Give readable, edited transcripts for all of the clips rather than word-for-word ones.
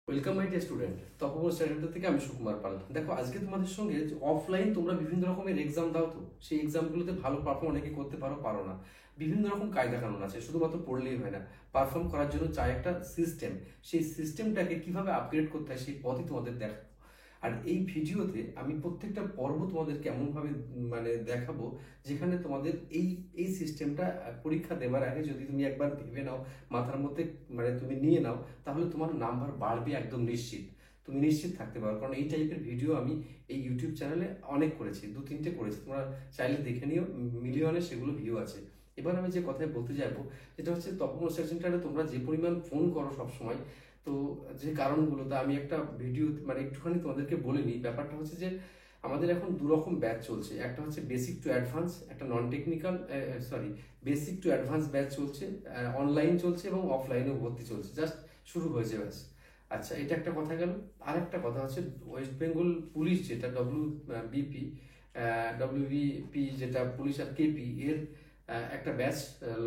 Welcome my dear student, Tapoban centre থেকে আমি সুকুমার পাল। দেখো, আজকে তোমাদের সঙ্গে অফলাইন তোমরা বিভিন্ন রকমের এক্সাম দাও, তো সেই এক্সামগুলোতে ভালো পারফর্ম অনেকে করতে পারো, পারো না। বিভিন্ন রকম কায়দা কানুন আছে, শুধুমাত্র পড়লেই হয় না। পারফর্ম করার জন্য চাই একটা সিস্টেম। সেই সিস্টেমটাকে কিভাবে আপগ্রেড করতে হয় সেই পথই তোমাদের দেখা। আর এই ভিডিওতে আমি প্রত্যেকটা পর্ব তোমাদেরকে এমনভাবে দেখাবো, যেখানে তোমাদের এই এই সিস্টেমটা পরীক্ষা দেওয়ার আগে যদি তুমি একবার ভেবে নাও, মাথার মধ্যে তুমি নিয়ে নাও, তাহলে তোমার নাম্বার বাড়বে একদম নিশ্চিত। তুমি নিশ্চিত থাকতে পারো, কারণ এই টাইপের ভিডিও আমি এই ইউটিউব চ্যানেলে অনেক করেছি, 2-3টে করেছি, তোমরা চাইলে দেখে নিও, মিলিয়নে সেগুলো ভিউ আছে। এবার আমি যে কথায় বলতে যাবো, যেটা হচ্ছে তপন সেন্টারে তোমরা যে পরিমাণ ফোন করো সবসময়, তো যে কারণগুলো, তা আমি একটা ভিডিও একটুখানি তোমাদেরকে বলে নিই। ব্যাপারটা হচ্ছে যে আমাদের এখন দুরকম ব্যাচ চলছে, একটা হচ্ছে বেসিক টু অ্যাডভান্স, একটা non technical, basic to advance batch চলছে, অনলাইন চলছে এবং অফলাইনেও ভর্তি চলছে, জাস্ট শুরু হয়েছে ব্যাচ। আচ্ছা, এটা একটা কথা গেল। আর একটা কথা হচ্ছে ওয়েস্ট বেঙ্গল পুলিশ, যেটা ডব্লিউবিপি, যেটা পুলিশ আর কেপি এর একটা ব্যাচ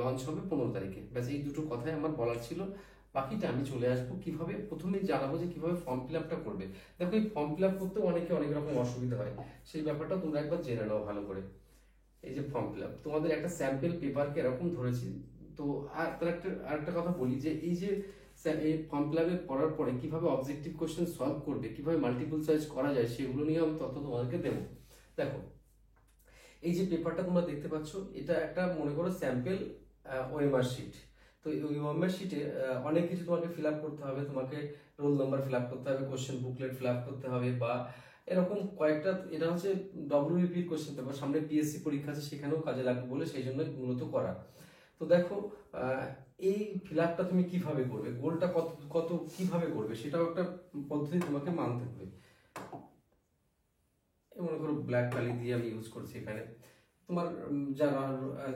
লঞ্চ হবে 15 তারিখে। ব্যাস এই দুটো কথাই আমার বলার ছিল। বাকিটা আমি চলে আসবো কিভাবে, প্রথমেই জানাবো যে কিভাবে ফর্ম ফিল আপটা করবে। দেখো, এই ফর্ম ফিল আপ করতেও অনেকে অনেক রকম অসুবিধা হয়, সেই ব্যাপারটা তোমরা একবার জেনে নাও ভালো করে। এই যে ফর্ম ফিল আপ, তোমাদের একটা স্যাম্পল পেপারকে এরকম ধরেছি। তো আর তার আরেকটা কথা বলি, যে এই যে এই ফর্ম ফিল আপে পড়ার পরে কিভাবে অবজেক্টিভ কোশ্চেন সলভ করবে, কিভাবে মাল্টিপল চয়েস করা যায়, সেগুলো নিয়ে আমি তথ্য তোমাদেরকে দেবো। দেখো, এই যে পেপারটা তোমরা দেখতে পাচ্ছ, এটা একটা মনে করো স্যাম্পল ওএমআর শিট। তো এই ওএমআর শিটে অনেক কিছু তোমাকে ফিল আপ করতে হবে। তোমাকে রোল নাম্বার ফিল আপ করতে হবে, কোশ্চেন বুকলেট ফিল আপ করতে হবে, বা এরকম কয়েকটা। এটা হচ্ছে ডব্লিউবিপির কোশ্চেন পেপার, সামনে পিএসসি পরীক্ষা আছে, সেখানেও কাজে লাগবে বলে সেই জন্য মূলত করা। তো দেখো, এই ফিল আপটা তুমি কিভাবে করবে, গোলটা কত কত কিভাবে করবে, সেটাও একটা পদ্ধতি তোমাকে মানতে হবে। মনে করো ব্ল্যাক কালি দিয়ে আমি ইউজ করছি এখানে। তোমার যারা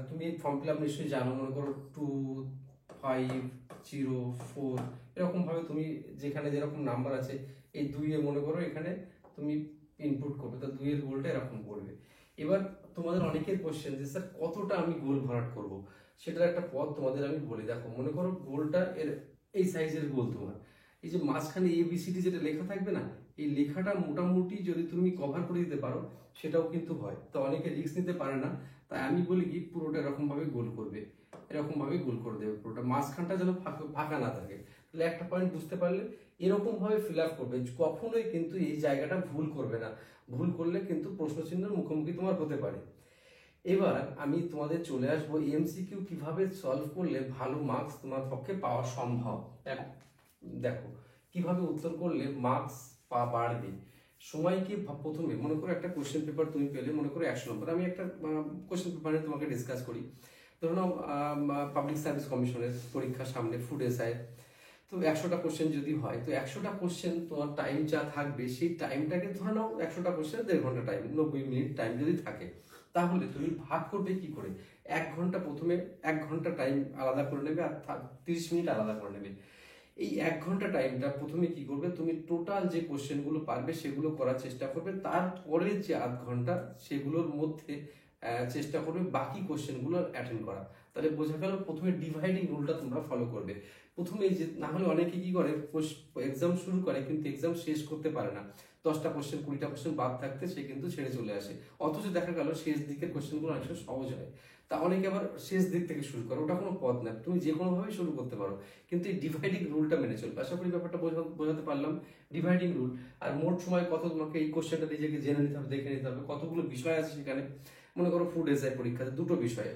তুমি ফর্ম ফিল আপ নিশ্চয়ই জানো, মনে করো 2, 5, 0, 4 এরকম ভাবে তুমি যেখানে যেরকম নাম্বার আছে, এই 2 মনে করো এখানে তুমি ইনপুট করবে, তো 2 গোলটা এরকম করবে। এবার তোমাদের অনেকের কোশ্চেন যে স্যার কতটা আমি গোল ভরাট করব, সেটার একটা পথ তোমাদের আমি বলি। দেখো, মনে করো গোলটা এর এই সাইজের গোল, তোমার এই যে মাঝখানে ABCD যেটা লেখা থাকবে না, এই লেখাটা মোটামুটি যদি তুমি কভার করে দিতে পারো, সেটাও কিন্তু হয়। তো অনেকে রিস্ক নিতে পারে না, তাই আমি বলি কি পুরোটা এরকম ভাবে গোল করবে, এরকম ভাবে গোল করে দেবে পুরোটা, মাঝখানটা যেন ফাঁকা না থাকে। তাহলে একটা পয়েন্ট বুঝতে পারলে, এরকম ভাবে ফিল আপ করবে, কখনোই কিন্তু এই জায়গাটা ভুল করবে না। ভুল করলে কিন্তু প্রশ্নচিহ্নের মুখোমুখি তোমার হতে পারে। এবার আমি তোমাদের চলে আসবো এমসিকিউ কিভাবে সলভ করলে ভালো মার্কস তোমার পক্ষে পাওয়া সম্ভব। দেখো, কিভাবে উত্তর করলে মার্কস বাড়বে। সময় কি প্রথমে মনে করো একটা কোশ্চেন পেপার তুমি পেলে, মনে করো 100 নম্বর। আমি একটা কোশ্চেন পেপারে তোমাকে ডিসকাস করি। ধরো নাও, পাবলিক সার্ভিস কমিশনের পরীক্ষা সামনে, ফুড এসআই। তো 100টা কোশ্চেন যদি হয়, তো 100টা কোশ্চেন তোমার টাইম যা থাকবে, সেই টাইমটাকে ধরে নাও 100টা কোশ্চেন 1.5 ঘন্টা টাইম, 90 মিনিট টাইম যদি থাকে, তাহলে তুমি ভাগ করবে কি করে। 1 ঘন্টা প্রথমে, 1 ঘন্টা টাইম আলাদা করে নেবে, আর 30 মিনিট আলাদা করে নেবে। এই 1 ঘন্টা টাইমটা প্রথমে কি করবে, তুমি টোটাল যে কোশ্চেনগুলো পারবে সেগুলো করার চেষ্টা করবে। তারপরে যে আধ ঘন্টা, সেগুলোর মধ্যে চেষ্টা করবে বাকি কোশ্চেনগুলো অ্যাটেন্ড করা। তাহলে বোঝা গেল, প্রথমে ডিভাইডিং রুলটা তোমরা ফলো করবে। প্রথমে যে না হলে অনেকে কি করে, এক্সাম শুরু করে কিন্তু এক্সাম শেষ করতে পারে না, 10টা কোশ্চেন 20টা কোশ্চেন বাদ থাকতে সে কিন্তু ছেড়ে চলে আসে। অথচ দেখা গেল শেষ দিকের কোশ্চেনগুলো অনেক সহজ হয়। তা অনেকে আবার শেষ দিক থেকে শুরু করো, ওটা কোনো পথ না, তুমি যে কোনোভাবেই শুরু করতে পারো, কিন্তু এই ডিভাইডিং রুলটা মেনে চলবে। আশা করি ব্যাপারটা বোঝাতে পারলাম। ডিভাইডিং রুল, আর মোট সময় কত তোমাকে এই কোশ্চেনটা নিজেকে জেনে নিতে হবে, দেখে নিতে হবে কতগুলো বিষয় আছে সেখানে। মনে করো ফুড এসআই পরীক্ষাতে 2টো বিষয়,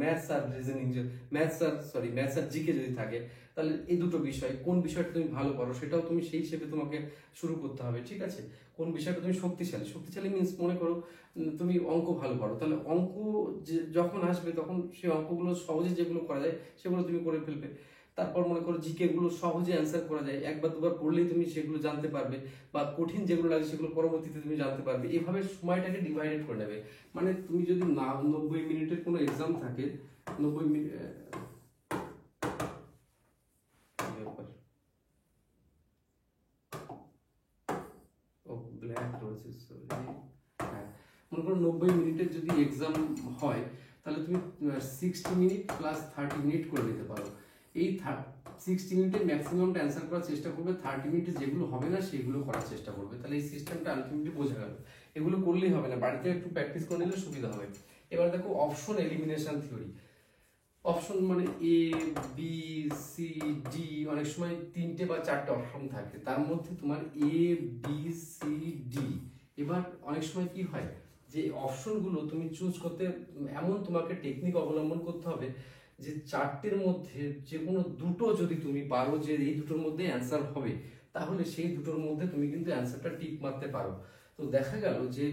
ম্যাথস আর রিজনিং, ম্যাথস আর জিকে যদি থাকে, তাহলে এই 2টো বিষয় কোন বিষয়টা তুমি ভালো পারো, সেটাও তুমি সেই হিসেবে তোমাকে শুরু করতে হবে। ঠিক আছে, কোন বিষয়টা তুমি শক্তিশালী মিন্স মনে করো তুমি অঙ্ক ভালো পারো, তাহলে অঙ্ক যখন আসবে, তখন সেই অঙ্কগুলো সহজে যেগুলো করা যায় সেগুলো তুমি করে ফেলবে। তারপর মনে করো জিকে গুলো সহজে অ্যান্সার করা যায়, একবার দুবার পড়লেই তুমি সেগুলো জানতে পারবে, বা কঠিন যেগুলো লাগে সেগুলো পরবর্তীতে তুমি জানতে পারবে। এভাবে সময়টাকে ডিভাইডেড করে নেবে। মানে তুমি যদি না 90 মিনিটের কোনো এক্সাম থাকে, 90 মিনিট, ও ব্ল্যাক রয়েছে, হ্যাঁ, মনে করো 90 মিনিটের যদি এক্সাম হয়, তাহলে তুমি 60 মিনিট প্লাস 30 মিনিট করে নিতে পারো। এই 60 মিনিটে ম্যাক্সিমামটা অ্যান্সার করার চেষ্টা করবে, 30 মিনিটে যেগুলো হবে না সেগুলো করার চেষ্টা করবে। তাহলে এই সিস্টেমটা আলটিমেটলি বোঝা গেল। এগুলো করলেই হবে না, বাড়িতে একটু প্র্যাকটিস করে নিলে সুবিধা হবে। এবার দেখো অপশন এলিমিনেশন থিওরি। অপশন মানে এ বি সি ডি, অনেক সময় 3টে বা 4টে অপশন থাকে, তার মধ্যে তোমার এ বি সি ডি। এবার অনেক সময় কি হয় যে অপশনগুলো তুমি চুজ করতে এমন তোমাকে টেকনিক অবলম্বন করতে হবে যে 4টের মধ্যে যে কোনো দুটো যদি তুমি পারো যে এই দুটোর মধ্যে অ্যান্সার হবে, তাহলে সেই দুটোর মধ্যে তুমি কিন্তু অ্যান্সারটা টিক মারতে পারো। তো দেখা গেল যে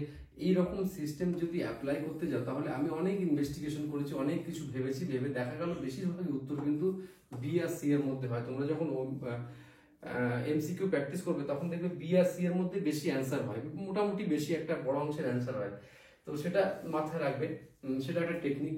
এইরকম সিস্টেম যদি অ্যাপ্লাই করতে যাও, তাহলে আমি অনেক ইনভেস্টিগেশন করেছি, অনেক কিছু ভেবেছি, ভেবে দেখা গেল বেশিরভাগই উত্তর কিন্তু বি আর সি এর মধ্যে হয়। তোমরা যখন এমসিকিউ প্র্যাকটিস করবে তখন দেখবে বি আর সি এর মধ্যে বেশি অ্যান্সার হয়, মোটামুটি বেশি একটা বড় অংশের অ্যান্সার হয়। তো সেটা মাথায় রাখবে, সেটা একটা টেকনিক।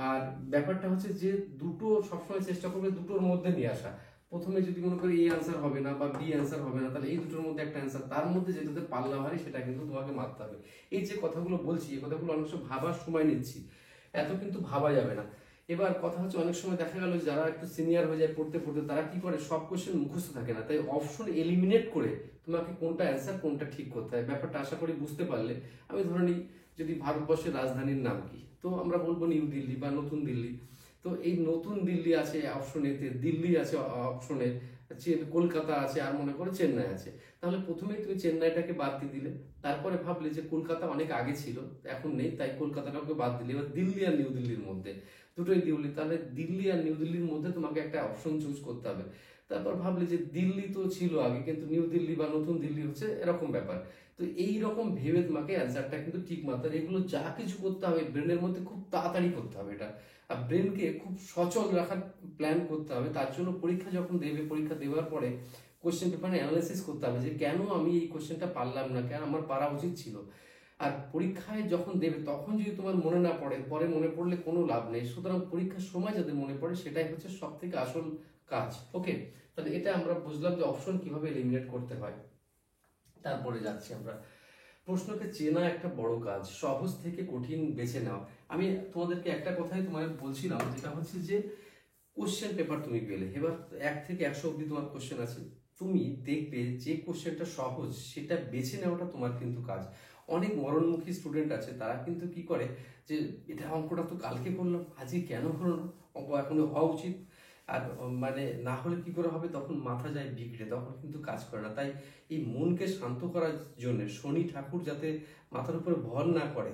আর ব্যাপারটা হচ্ছে যে দুটো সবসময় চেষ্টা করবে দুটোর মধ্যে নিয়ে আসা। প্রথমে যদি মনে করি এ অ্যান্সার হবে না বা বি অ্যান্সার হবে না, তাহলে এই দুটোর মধ্যে একটা অ্যান্সার, তার মধ্যে যেটাতে পাল্লা ভারী সেটা কিন্তু তোমাকে মারতে হবে। এই যে কথাগুলো বলছি, এই কথাগুলো অনেক সময় ভাবার সময় নিচ্ছি, এত কিন্তু ভাবা যাবে না। এবার কথা হচ্ছে অনেক সময় দেখা গেল যারা একটু সিনিয়র হয়ে যায় পড়তে পড়তে, তারা কি করে সব কোশ্চেন মুখস্থ থাকে না, তাই অপশন এলিমিনেট করে তোমাকে কোনটা অ্যান্সার কোনটা ঠিক করতে হয় ব্যাপারটা আশা করি বুঝতে পারলে। আমি ধরে নিই যদি ভারতবর্ষের রাজধানীর নাম কি, তো আমরা বলবো নিউ দিল্লি বা নতুন দিল্লি। তো এই নতুন দিল্লি আছে অপশন এতে, দিল্লি আছে অপশনে, কলকাতা আছে, আর মনে করো চেন্নাই আছে। তাহলে প্রথমেই তুমি চেন্নাইটাকে বাদ দিয়ে দিলে, তারপরে ভাবলে যে কলকাতা অনেক আগে ছিল এখন নেই, তাই কলকাতাটাকে বাদ দিলে। এবার দিল্লি আর নিউ দিল্লির মধ্যে দুটোই দিল্লি, তাহলে দিল্লি আর নিউ দিল্লির মধ্যে তোমাকে একটা অপশন চুজ করতে হবে। তারপর ভাবলে যে দিল্লি তো ছিল আগে কিন্তু নিউ দিল্লি বা নতুন দিল্লি হচ্ছে এরকম ব্যাপার। তো এই রকম ভেবে তোমাকে অ্যান্সারটা কিন্তু ঠিক মারতে হবে। এগুলো যা কিছু করতে হবে ব্রেনের মধ্যে খুব তাড়াতাড়ি করতে হবে এটা, আর ব্রেনকে খুব সচল রাখার প্ল্যান করতে হবে। তার জন্য পরীক্ষা যখন দেবে, পরীক্ষা দেওয়ার পরে কোশ্চেন পেপারে অ্যানালাইসিস করতে হবে যে কেন আমি এই কোশ্চেনটা পারলাম না, কেন আমার পারা উচিত ছিল। আর পরীক্ষায় যখন দেবে তখন যদি তোমার মনে না পড়ে, পরে মনে পড়লে কোনো লাভ নেই। সুতরাং পরীক্ষার সময় যাদের মনে পড়ে সেটাই হচ্ছে সব থেকে আসল কাজ। ওকে, তাহলে এটা আমরা বুঝলাম যে অপশন কিভাবে এলিমিনেট করতে হয়। তারপরে যাচ্ছি আমরা, প্রশ্নকে চেনা একটা বড় কাজ, সহজ থেকে কঠিন বেছে নাও। আমি তোমাদেরকে একটা কথাই তোমায় বলছিলাম, যেটা হচ্ছে যে কোশ্চেন পেপার তুমি পেলে, এবার 1 থেকে 100 অব্দি তোমার কোশ্চেন আছে, তুমি দেখবে যে কোশ্চেনটা সহজ সেটা বেছে নেওয়াটা তোমার কিন্তু কাজ। অনেক মরণমুখী স্টুডেন্ট আছে, তারা কিন্তু কি করে যে এটা অঙ্কটা তো কালকে করলাম, আজকে কেন হলো না, অঙ্ক এখনো হওয়া উচিত। আর মানে না হলে কি করে হবে, তখন মাথা যায় বিগড়ে, তখন কিন্তু কাজ করে না। তাই এই মনকে শান্ত করার জন্য শনি ঠাকুর যাতে মাথার উপরে ভর না করে,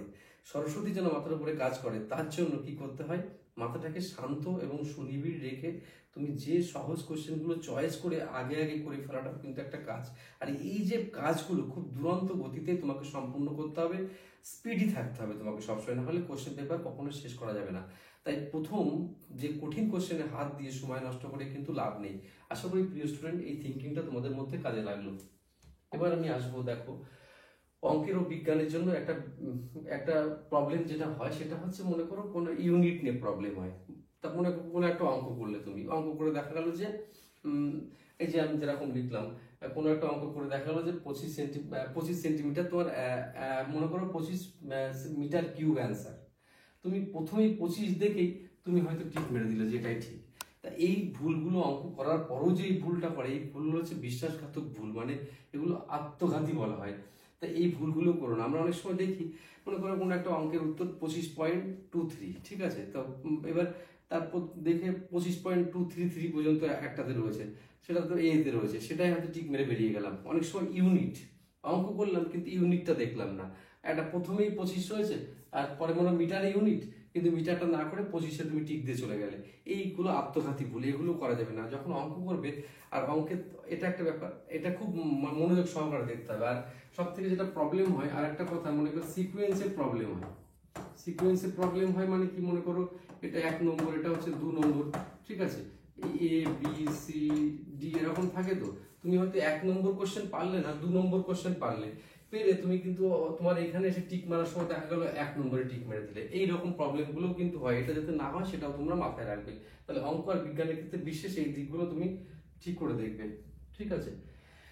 সরস্বতী যেন মাথার উপরে কাজ করে, তার জন্য কি করতে হয়, মাথাটাকে শান্ত এবং সুনিবিড় রেখে তুমি যে সহজ কোশ্চেনগুলো চয়েস করে আগে আগে করে ফেলাটা কিন্তু একটা কাজ। আর এই যে কাজগুলো খুব দুরন্ত গতিতে তোমাকে সম্পূর্ণ করতে হবে, স্পিডি থাকতে হবে তোমাকে সবসময়, না হলে কোশ্চেন পেপার কখনো শেষ করা যাবে না। তাই প্রথম যে কঠিন কোশ্চেনে হাত দিয়ে সময় নষ্ট করে কিন্তু লাভ নেই। আশা করি প্রিয় স্টুডেন্ট এই থিঙ্কিংটা তোমাদের মধ্যে কাজে লাগলো। এবার আমি আসবো, দেখো অঙ্কের ও বিজ্ঞানের জন্য একটা একটা প্রবলেম যেটা হয় সেটা হচ্ছে মনে করো কোনো ইউনিট নিয়ে প্রবলেম হয়। তা মনে করো কোনো একটা অঙ্ক করলে, তুমি অঙ্ক করে দেখা গেল যে এই যে আমি যেরকম লিখলাম, কোনো একটা অঙ্ক করে দেখা গেলো যে 25 সেন্টিমিটার তোমার মনে করো 25 মিটার কিউব অ্যান্সার। তুমি প্রথমেই 25 দেখেই তুমি হয়তো টিক মেরে দিলে যে এটাই ঠিক। তা এই ভুলগুলো অঙ্ক করার পরও যে এই ভুলটা করে, এই ভুলগুলো হচ্ছে বিশ্বাসঘাতক ভুল, মানে এগুলো আত্মঘাতী বলা হয়। তা এই ভুলগুলো করো না। আমরা অনেক সময় দেখি মনে করো কোনো একটা অঙ্কের উত্তর 25.23, ঠিক আছে, তো এবার তারপর দেখে 25.233 পর্যন্ত একটাতে রয়েছে, সেটা তো এতে রয়েছে, সেটাই হয়তো টিক মেরে বেরিয়ে গেলাম। অনেক সময় ইউনিট অঙ্ক করলাম কিন্তু ইউনিটটা দেখলাম না, একটা প্রথমেই 25 রয়েছে আর পরে মনে মিটারে ইউনিট, কিন্তু মিটারটা না করে 25-এ তুমি টিক দিয়ে চলে গেলে। এইগুলো আত্মঘাতী ভুল, এগুলো করা যাবে না যখন অঙ্ক করবে। আর অঙ্কে এটা একটা ব্যাপার, এটা খুব মনোযোগ সহকারে দেখতে হবে। আর সব থেকে যেটা প্রবলেম হয়, আর একটা কথা মনে করো সিকুয়েন্সের প্রবলেম হয়। সিকুয়েন্সের প্রবলেম হয় মানে কি, মনে করো এটা 1 নম্বর, এটা হচ্ছে 2 নম্বর, ঠিক আছে, এ বি সি ডি এরকম থাকে। তো তুমি হয়তো 1 নম্বর কোশ্চেন পারলে না, 2 নম্বর কোশ্চেন পারলে, পেরে তুমি কিন্তু তোমার এখানে এসে টিক মারার সময় দেখা গেল 1 নম্বরে টিক মেরে দিলে। এইরকম প্রবলেমগুলো কিন্তু হয়, এটা যাতে না হয় সেটাও তোমরা মাথায় রাখবে। তাহলে অঙ্ক আর বিজ্ঞানের ক্ষেত্রে বিশেষ এই দিকগুলো তুমি ঠিক করে দেখবে, ঠিক আছে।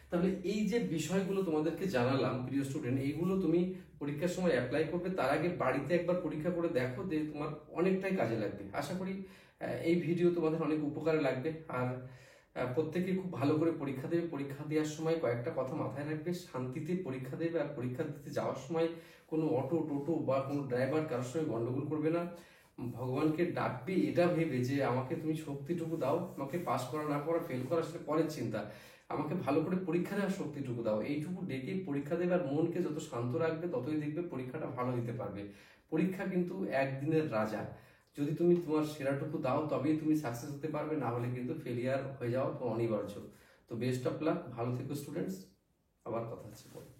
তাহলে এই যে বিষয়গুলো তোমাদেরকে জানালাম প্রিয় স্টুডেন্ট, এইগুলো তুমি পরীক্ষার সময় অ্যাপ্লাই করবে, তার আগে বাড়িতে একবার পরীক্ষা করে দেখো, যে তোমার অনেকটাই কাজে লাগবে। আশা করি এই ভিডিও তোমাদের অনেক উপকারে লাগবে। আর প্রত্যেকে খুব ভালো করে পরীক্ষা দেবে। পরীক্ষা দেওয়ার সময় কয়েকটা কথা মাথায় রাখবে, শান্তিতে পরীক্ষা দেবে। আর পরীক্ষা দিতে যাওয়ার সময় কোনো অটো টোটো বা কোনো ড্রাইভার কারোর সঙ্গে গন্ডগোল করবে না। ভগবানকে ডাকবে এটা ভেবে যে আমাকে তুমি শক্তিটুকু দাও, আমাকে পাস করা না করা ফেল করা সেটা পরের চিন্তা, আমাকে ভালো করে পরীক্ষা দেওয়ার শক্তিটুকু দাও, এইটুকু ডেকে পরীক্ষা দেবে। আর মনকে যত শান্ত রাখবে ততই দেখবে পরীক্ষাটা ভালো দিতে পারবে। পরীক্ষা কিন্তু একদিনের রাজা, যদি তুমি তোমার সেরাটুকু দাও তবেই তুমি সাকসেস হতে পারবে, না হলে কিন্তু ফেলিয়ার হয়ে যাওয়া তো অনিবার্য। তো বেস্ট অফ লাক, ভালো থেকো স্টুডেন্টস, আবার কথা হচ্ছে পরে।